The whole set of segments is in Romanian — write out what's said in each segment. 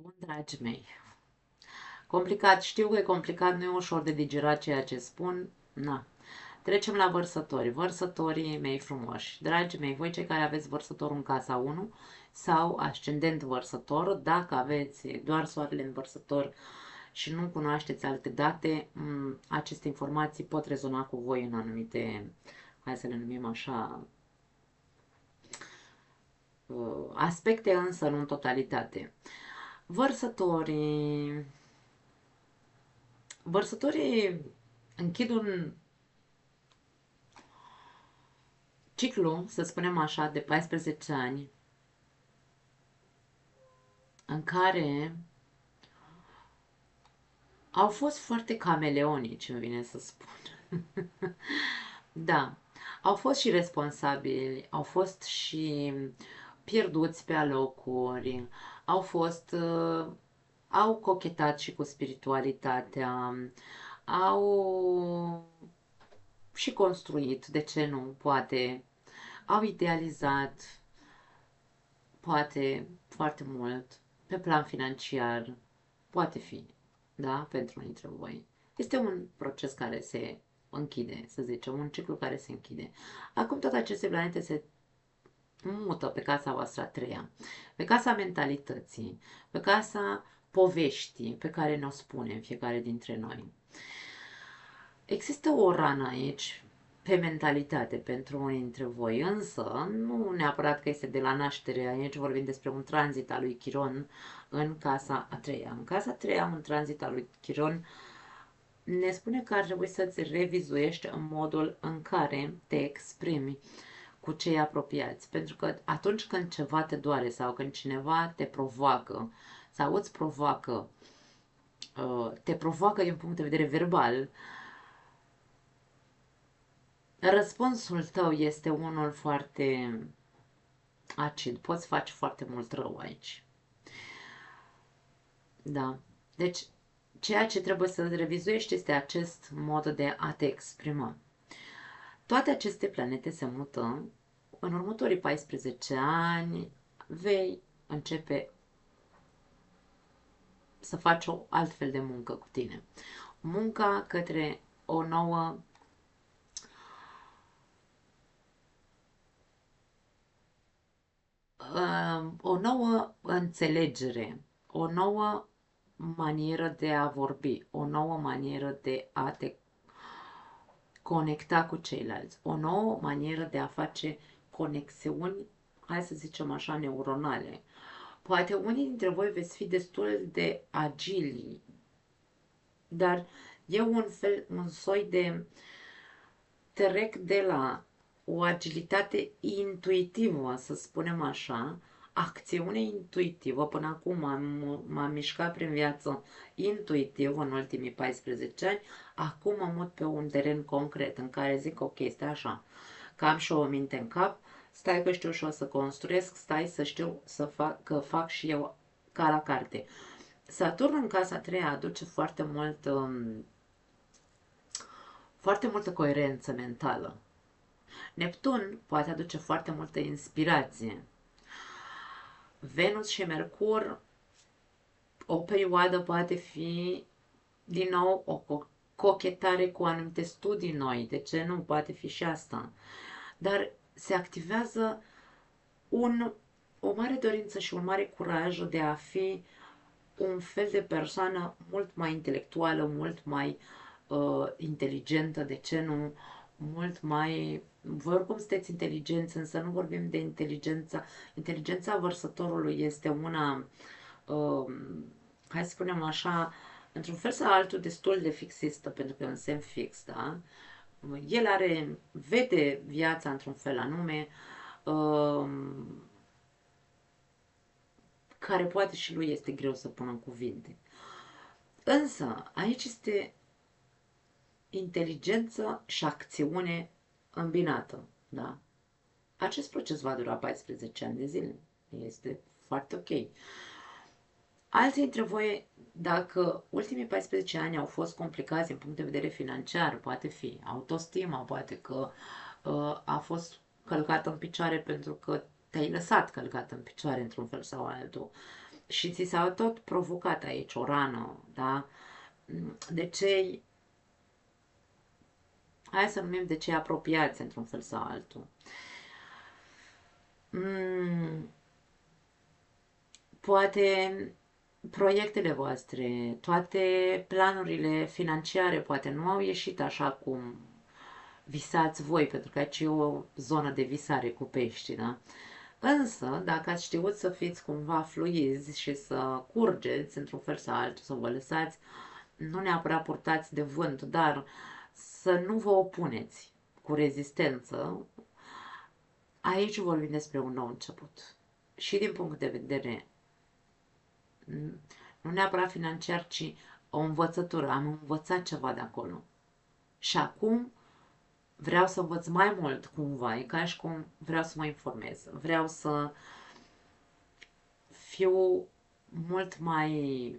Bun, dragii mei, complicat, știu că e complicat, nu e ușor de digerat ceea ce spun, na. Trecem la vărsători, vărsătorii mei frumoși. Dragii mei, voi cei care aveți vărsătorul în casa 1 sau ascendent vărsător, dacă aveți doar soarele în vărsător și nu cunoașteți alte date, aceste informații pot rezona cu voi în anumite, hai să le numim așa, aspecte, însă nu în totalitate. Vărsătorii Vărsătorii închid un ciclu, să spunem așa, de 14 ani, în care au fost foarte cameleonici, îmi vine să spun. Da, au fost și responsabili, au fost și pierduți pe alocuri, au fost, au cochetat și cu spiritualitatea, au și construit, de ce nu, poate, au idealizat, poate foarte mult, pe plan financiar, poate fi, da, pentru unii dintre voi. Este un proces care se închide, să zicem, un ciclu care se închide. Acum toate aceste planete se mută pe casa voastră a treia, pe casa mentalității, pe casa poveștii pe care ne-o spunem fiecare dintre noi. Există o rană aici pe mentalitate pentru unii dintre voi, însă nu neapărat că este de la naștere. Aici vorbim despre un tranzit al lui Chiron în casa a treia. În casa a treia, un tranzit al lui Chiron ne spune că ar trebui să-ți revizuiești în modul în care te exprimi cu cei apropiați. Pentru că atunci când ceva te doare sau când cineva te provoacă sau îți provoacă, te provoacă din punct de vedere verbal, răspunsul tău este unul foarte acid. Poți face foarte mult rău aici. Da. Deci, ceea ce trebuie să revizuiești este acest mod de a te exprima. Toate aceste planete se mută. În următorii 14 ani vei începe să faci o altfel de muncă cu tine. Munca către o nouă înțelegere, o nouă manieră de a vorbi, o nouă manieră de a te conecta cu ceilalți, o nouă manieră de a face conexiuni, hai să zicem așa, neuronale. Poate unii dintre voi veți fi destul de agili, dar e un soi de trec de la o agilitate intuitivă, să spunem așa, acțiune intuitivă. Până acum m-am mișcat prin viață intuitiv în ultimii 14 ani. Acum mă mut pe un teren concret în care zic ok, stai așa, că am și o minte în cap, stai că știu și o să construiesc, stai să știu să fac, că fac și eu ca la carte. Saturn în casa 3 aduce foarte multă coerență mentală. Neptun poate aduce foarte multă inspirație. Venus și Mercur, o perioadă poate fi din nou o cochetare cu anumite studii noi. De ce nu? Poate fi și asta. Dar se activează o mare dorință și un mare curaj de a fi un fel de persoană mult mai intelectuală, mult mai inteligentă, de ce nu, mult mai... Voi oricum sunteți inteligenți, însă nu vorbim de inteligența. Inteligența vărsătorului este una, hai să spunem așa, într-un fel sau altul destul de fixistă, pentru că e un semn fix, da? El vede viața într-un fel anume, care poate și lui este greu să pună în cuvinte. Însă, aici este inteligență și acțiune îmbinată, da? Acest proces va dura 14 ani de zile. Este foarte ok. Alții dintre voi, dacă ultimii 14 ani au fost complicați din punct de vedere financiar, poate fi autostima, poate că a fost călcat în picioare pentru că te-ai lăsat călcat în picioare într-un fel sau altul. și ți s-a tot provocat aici o rană, da? De cei, hai să numim de cei apropiați într-un fel sau altul. Mm, poate proiectele voastre, toate planurile financiare poate nu au ieșit așa cum visați voi, pentru că aici e o zonă de visare cu pești, da? Însă, dacă ați știut să fiți cumva fluizi și să curgeți într-un fel sau altul, să vă lăsați, nu neapărat purtați de vânt, dar să nu vă opuneți cu rezistență, aici vorbim despre un nou început. Și din punct de vedere nu neapărat financiar, ci o învățătură. Am învățat ceva de acolo. Și acum vreau să învăț mai mult cumva, e ca și cum vreau să mă informez. Vreau să fiu mult mai...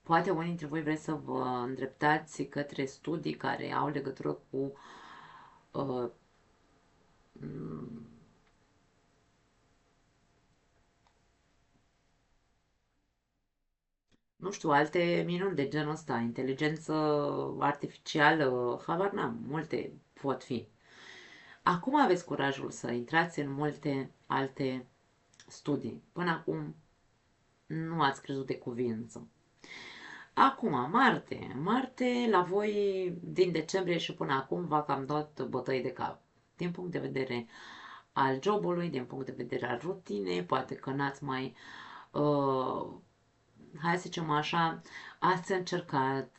Poate unii dintre voi vreți să vă îndreptați către studii care au legătură cu uh, nu știu, alte minuni de genul ăsta, inteligență artificială, habar n-am, multe pot fi. Acum aveți curajul să intrați în multe alte studii. Până acum nu ați crezut de cuvință. Acum, Marte. Marte, la voi, din decembrie și până acum, v-a cam dat bătăi de cap. Din punct de vedere al jobului, din punct de vedere al rutinei, poate că n-ați mai uh, hai să zicem așa, ați încercat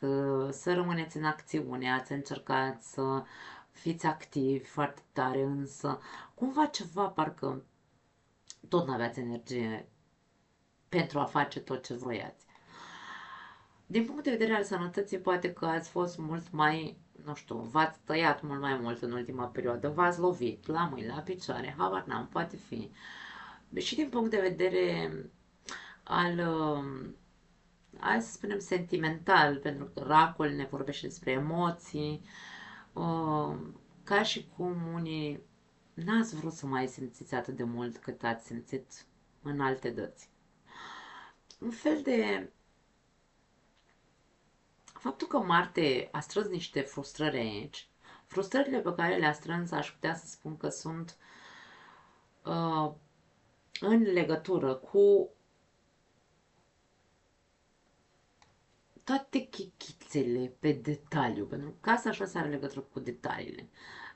să rămâneți în acțiune, ați încercat să fiți activi foarte tare, însă cumva ceva parcă tot nu aveați energie pentru a face tot ce voiați. Din punct de vedere al sănătății, poate că ați fost mult mai, nu știu, v-ați tăiat mult mai mult în ultima perioadă, v-ați lovit la mâini, la picioare, habar n-am, poate fi. Și din punct de vedere al hai să spunem sentimental, pentru că Racul ne vorbește despre emoții, ca și cum unii n-ați vrut să mai simțiți atât de mult cât ați simțit în alte dăți. Un fel de... Faptul că Marte a strâns niște frustrări aici, frustrările pe care le-a strâns aș putea să spun că sunt uh, în legătură cu toate chichițele pe detaliu, pentru că casa așa are legătură cu detaliile.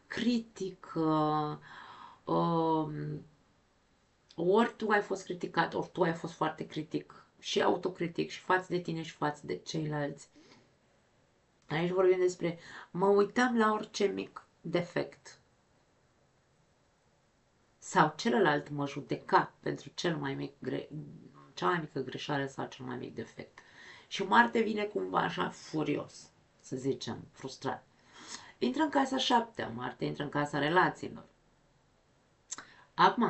Critică, ori tu ai fost criticat, ori tu ai fost foarte critic și autocritic și față de tine și față de ceilalți. Aici vorbim despre mă uitam la orice mic defect sau celălalt mă judeca pentru cea mai mică greșeală sau cel mai mic defect. Și Marte vine cumva așa furios, să zicem, frustrat. Intră în casa 7, Marte intră în casa relațiilor. Acum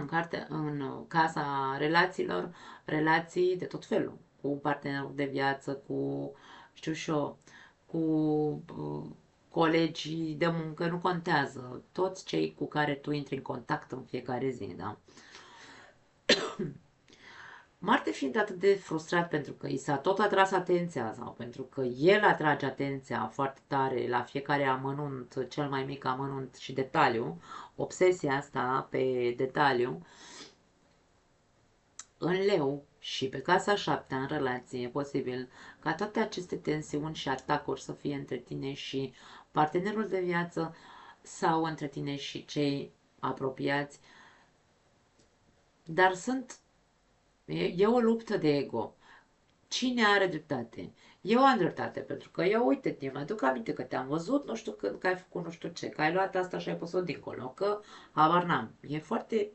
în casa relațiilor, relații de tot felul, cu partenerul de viață, cu, știu și eu, cu colegii de muncă, nu contează, toți cei cu care tu intri în contact în fiecare zi, da? Marte fiind atât de frustrat pentru că i s-a tot atras atenția sau pentru că el atrage atenția foarte tare la fiecare amănunt, cel mai mic amănunt și detaliu, obsesia asta pe detaliu, în leu și pe casa 7 în relație e posibil ca toate aceste tensiuni și atacuri să fie între tine și partenerul de viață sau între tine și cei apropiați, dar e o luptă de ego. Cine are dreptate? Eu am dreptate, pentru că eu, uite, mă aduc aminte că te-am văzut, nu știu când, că ai făcut nu știu ce, că ai luat asta și ai pus-o dincolo, că habar n-am. E foarte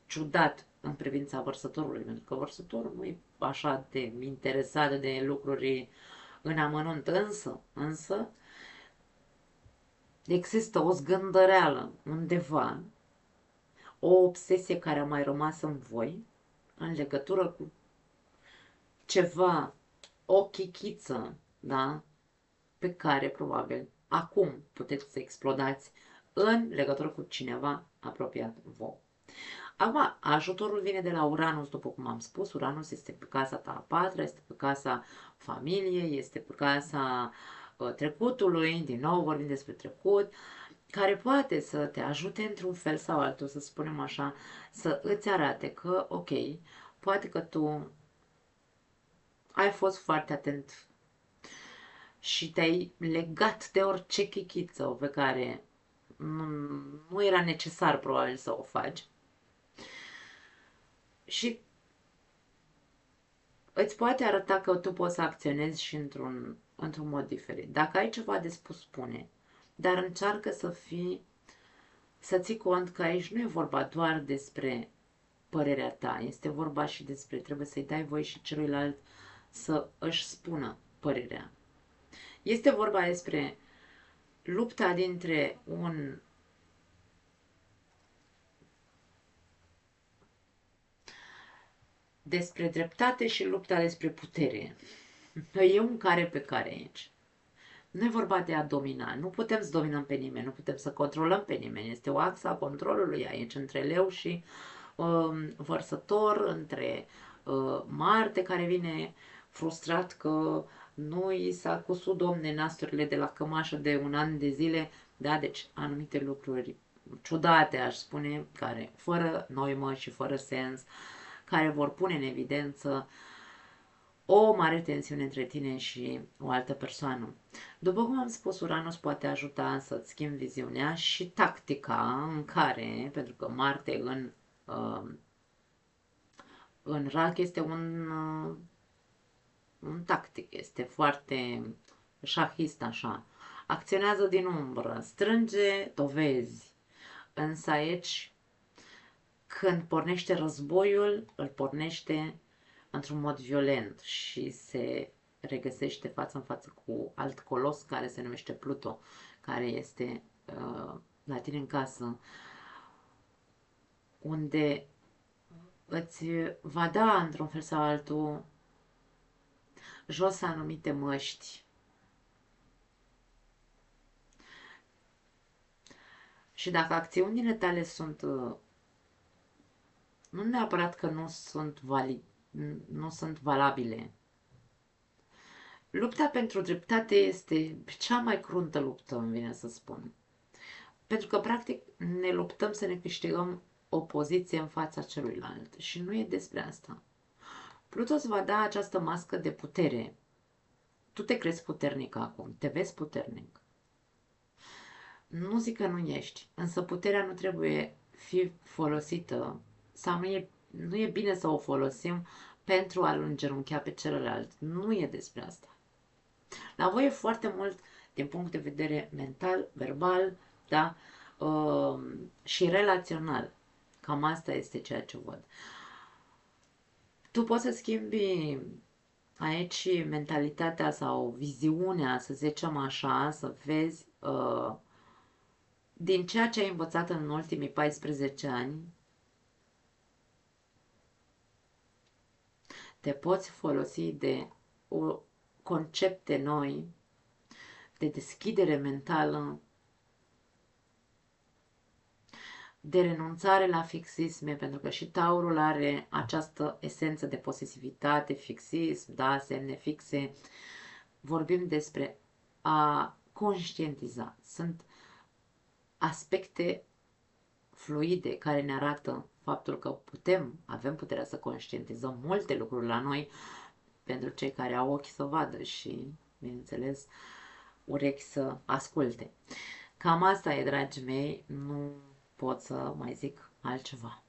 ciudat în privința vărsătorului, pentru că vărsătorul nu e așa de interesat de lucruri în amănunt, însă există o zgândăreală undeva, o obsesie care a mai rămas în voi, în legătură cu ceva, o chichiță, da? Pe care probabil acum puteți să explodați în legătură cu cineva apropiat vouă. Acum, ajutorul vine de la Uranus, după cum am spus. Uranus este pe casa ta a patra, este pe casa familiei, este pe casa trecutului, din nou vorbim despre trecut, care poate să te ajute într-un fel sau altul, să spunem așa, să îți arate că, ok, poate că tu ai fost foarte atent și te-ai legat de orice chichiță pe care nu era necesar probabil să o faci și îți poate arăta că tu poți să acționezi și într-un mod diferit. Dacă ai ceva de spus, spune, dar încearcă să ții cont că aici nu e vorba doar despre părerea ta, este vorba și despre, trebuie să-i dai voie și celuilalt să își spună părerea. Este vorba despre lupta dintre despre dreptate și lupta despre putere. E un care pe care aici. Nu e vorba de a domina. Nu putem să dominăm pe nimeni, nu putem să controlăm pe nimeni. Este o axă a controlului aici între leu și vărsător, între Marte care vine frustrat că nu i s-a cusut, domne, nasturile de la cămașă de un an de zile. Da, deci anumite lucruri ciudate, aș spune, care fără noimă și fără sens, care vor pune în evidență o mare tensiune între tine și o altă persoană. După cum am spus, Uranus poate ajuta să-ți schimbi viziunea și tactica în care, pentru că Marte în rac este un tactic, este foarte șahist așa. Acționează din umbră, strânge dovezi, însă aici când pornește războiul, îl pornește într-un mod violent și se regăsește față în față cu alt colos care se numește Pluto, care este la tine în casă, unde îți va da într-un fel sau altul jos anumite măști. Și dacă acțiunile tale sunt, nu neapărat că nu sunt valabile. Lupta pentru dreptate este cea mai cruntă luptă, îmi vine să spun. Pentru că, practic, ne luptăm să ne câștigăm o poziție în fața celuilalt. Și nu e despre asta. Pluto îți va da această mască de putere. Tu te crezi puternic acum, te vezi puternic. Nu zic că nu ești, însă puterea nu trebuie fi folosită sau nu e bine să o folosim pentru a-l îngenunchea pe celălalt. Nu e despre asta. La voi e foarte mult din punct de vedere mental, verbal, da? Și relațional. Cam asta este ceea ce văd. Tu poți să schimbi aici mentalitatea sau viziunea, să zicem așa, să vezi din ceea ce ai învățat în ultimii 14 ani, te poți folosi de concepte noi, de deschidere mentală, de renunțare la fixisme, pentru că și Taurul are această esență de posesivitate, fixism, da, semne fixe. Vorbim despre a conștientiza. Sunt aspecte fluide care ne arată faptul că avem puterea să conștientizăm multe lucruri la noi pentru cei care au ochi să vadă și, bineînțeles, urechi să asculte. Cam asta e, dragii mei, nu pot să mai zic altceva.